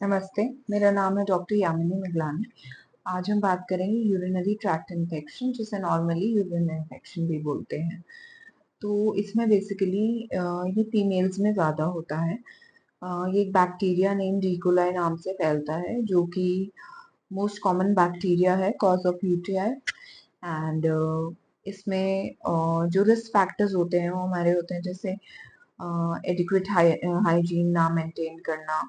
नमस्ते, मेरा नाम है डॉक्टर यामिनी मिगलानी। आज हम बात करेंगे यूरिनरी ट्रैक्ट इन्फेक्शन, जिसे नॉर्मली यूरिन इन्फेक्शन भी बोलते हैं। तो इसमें बेसिकली ये फीमेल्स में ज़्यादा होता है। ये एक बैक्टीरिया नेम डीकोलाई नाम से फैलता है, जो कि मोस्ट कॉमन बैक्टीरिया है कॉज ऑफ यूटीआई। एंड इसमें जो रिस्क फैक्टर्स होते हैं वो हमारे होते हैं, जैसे एडिक्वेट हाइजीन ना मेंटेन करना,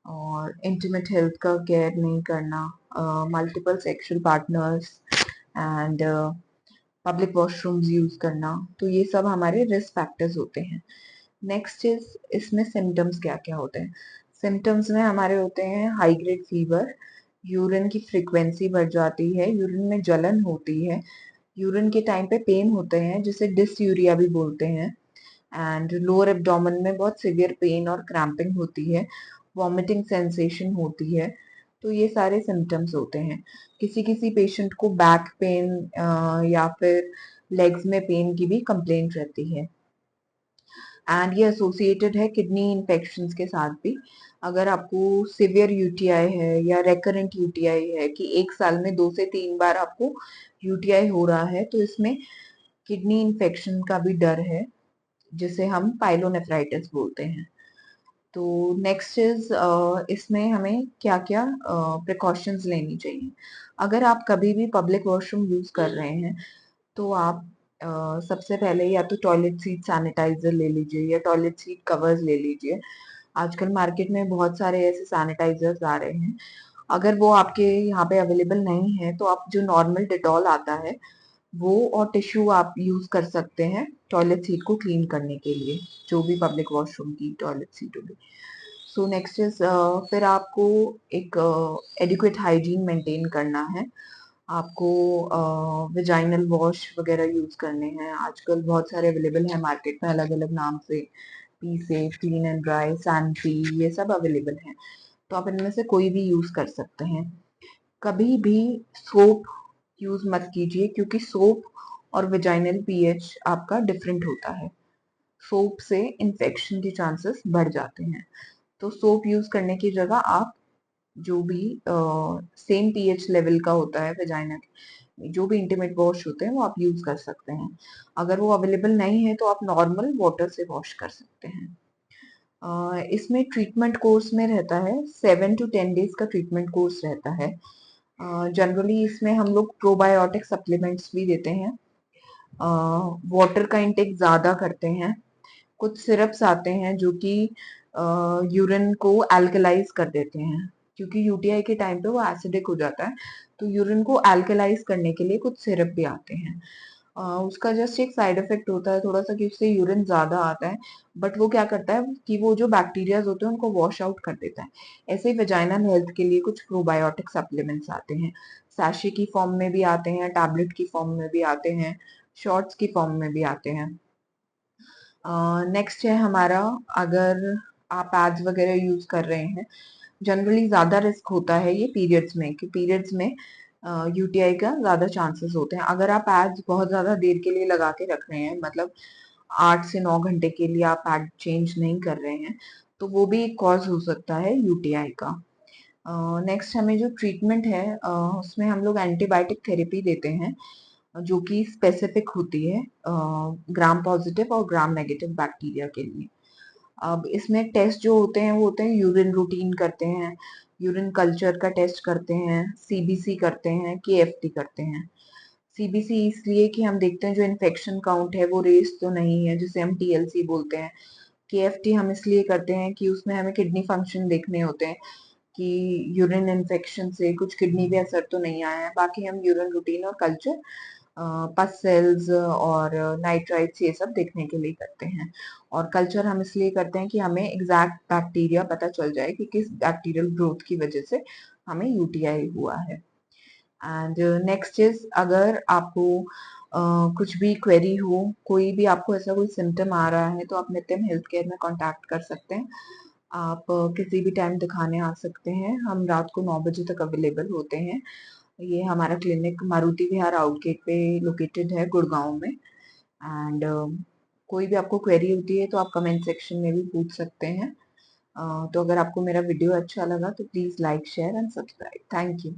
और इंटीमेट हेल्थ का केयर नहीं करना, multiple sexual partners, and public washrooms use करना। तो ये सब हमारे रिस्क फैक्टर्स होते हैं। नेक्स्ट इज इसमें सिम्टम्स क्या क्या होते हैं। सिम्टम्स में हमारे होते हैं हाई ग्रेड फीवर, यूरिन की फ्रीक्वेंसी बढ़ जाती है, यूरिन में जलन होती है, यूरिन के टाइम पे पेन होते हैं जिसे डिसयूरिया भी बोलते हैं, एंड लोअर एब्डोमेन में बहुत सिवियर पेन और क्रैम्पिंग होती है, वॉमिटिंग सेंसेशन होती है। तो ये सारे सिम्टम्स होते हैं। किसी किसी पेशेंट को बैक पेन या फिर लेग्स में पेन की भी कंप्लेंट रहती है। एंड ये एसोसिएटेड है किडनी इन्फेक्शन के साथ भी। अगर आपको सिवियर यूटीआई है या रेकरेंट यूटीआई है कि एक साल में 2 से 3 बार आपको यूटीआई हो रहा है, तो इसमें किडनी इन्फेक्शन का भी डर है, जिसे हम पाइलोनेफ्राइटिस बोलते हैं। तो नेक्स्ट इज इसमें हमें क्या क्या प्रिकॉशंस लेनी चाहिए। अगर आप कभी भी पब्लिक वॉशरूम यूज कर रहे हैं, तो आप सबसे पहले या तो टॉयलेट सीट सैनिटाइजर ले लीजिए या टॉयलेट सीट कवर्स ले लीजिए। आजकल मार्केट में बहुत सारे ऐसे सैनिटाइजर्स आ रहे हैं। अगर वो आपके यहाँ पे अवेलेबल नहीं है, तो आप जो नॉर्मल डिटॉल आता है वो और टिश्यू आप यूज कर सकते हैं टॉयलेट सीट को क्लीन करने के लिए, जो भी पब्लिक वॉशरूम की टॉयलेट सीट होगी। सो नेक्स्ट इज फिर आपको एक एडिक्वेट हाइजीन मेंटेन करना है। आपको विजाइनल वॉश वगैरह यूज करने हैं। आजकल बहुत सारे अवेलेबल है मार्केट में अलग अलग नाम से, P safe, clean and dry, sanitary, ये सब अवेलेबल हैं। तो आप इनमें से कोई भी यूज कर सकते हैं। कभी भी सोप यूज मत कीजिए, क्योंकि सोप और विजाइनल पीएच आपका डिफरेंट होता है। सोप से इन्फेक्शन के चांसेस बढ़ जाते हैं। तो सोप यूज करने की जगह आप जो भी सेम पीएच लेवल का होता है वेजाइना के, जो भी इंटीमेट वॉश होते हैं वो आप यूज कर सकते हैं। अगर वो अवेलेबल नहीं है तो आप नॉर्मल वाटर से वॉश कर सकते हैं। इसमें ट्रीटमेंट कोर्स में रहता है 7 to 10 डेज का ट्रीटमेंट कोर्स रहता है। जनरली इसमें हम लोग प्रोबायोटिक सप्लीमेंट्स भी देते हैं, वाटर का इंटेक ज्यादा करते हैं। कुछ सिरप्स आते हैं जो कि यूरिन को अल्कलाइज कर देते हैं, क्योंकि यूटीआई के टाइम पे वो एसिडिक हो जाता है। तो यूरिन को अल्कलाइज करने के लिए कुछ सिरप भी आते हैं। उसका जस्ट एक साइड इफेक्ट होता है थोड़ा सा कि उससे यूरिन ज्यादा आता है, बट वो क्या करता है कि वो जो बैक्टीरियाज होते हैं उनको वॉश आउट कर देता है। ऐसे ही वेजाइनल हेल्थ के लिए कुछ प्रोबायोटिक सप्लीमेंट्स आते हैं, सैशे की फॉर्म में भी आते हैं, टैबलेट की फॉर्म में भी आते हैं, शॉर्ट्स की फॉर्म में भी आते हैं। नेक्स्ट है हमारा, अगर आप पैड्स वगैरह यूज कर रहे हैं, जनरली ज्यादा रिस्क होता है ये पीरियड्स में, कि पीरियड्स में यूटीआई का ज्यादा चांसेस होते हैं। अगर आप पैड्स बहुत ज्यादा देर के लिए लगा के रख रहे हैं, मतलब 8 से 9 घंटे के लिए आप पैड चेंज नहीं कर रहे हैं, तो वो भी एक कॉज हो सकता है यूटीआई का। नेक्स्ट हमें जो ट्रीटमेंट है उसमें हम लोग एंटीबायोटिक थेरेपी देते हैं, जो कि स्पेसिफिक होती है ग्राम पॉजिटिव और ग्राम नेगेटिव बैक्टीरिया के लिए। अब इसमें टेस्ट जो होते हैं वो होते हैं, यूरिन रूटीन करते हैं, यूरिन कल्चर का टेस्ट करते हैं, सीबीसी करते हैं, केएफटी करते हैं। सीबीसी इसलिए कि हम देखते हैं जो इन्फेक्शन काउंट है वो रेस तो नहीं है, जिसे हम टीएलसी बोलते हैं। केएफटी हम इसलिए करते हैं कि उसमें हमें किडनी फंक्शन देखने होते हैं कि यूरिन इन्फेक्शन से कुछ किडनी पे असर तो नहीं आया है। बाकी हम यूरिन रूटीन और कल्चर पस सेल्स और नाइट्राइट्स ये सब देखने के लिए करते हैं। और कल्चर हम इसलिए करते हैं कि हमें एग्जैक्ट बैक्टीरिया पता चल जाए कि किस बैक्टीरियल ग्रोथ की वजह से हमें यूटीआई हुआ है। एंड नेक्स्ट इज, अगर आपको कुछ भी क्वेरी हो, कोई भी आपको ऐसा कोई सिम्टम आ रहा है, तो आप नितिन हेल्थ केयर में कांटेक्ट कर सकते हैं। आप किसी भी टाइम दिखाने आ सकते हैं, हम रात को 9 बजे तक अवेलेबल होते हैं। ये हमारा क्लिनिक मारुति विहार आउटगेट पे लोकेटेड है गुड़गांव में। एंड कोई भी आपको क्वेरी होती है तो आप कमेंट सेक्शन में भी पूछ सकते हैं। तो अगर आपको मेरा वीडियो अच्छा लगा तो please like, share and subscribe. Thank you.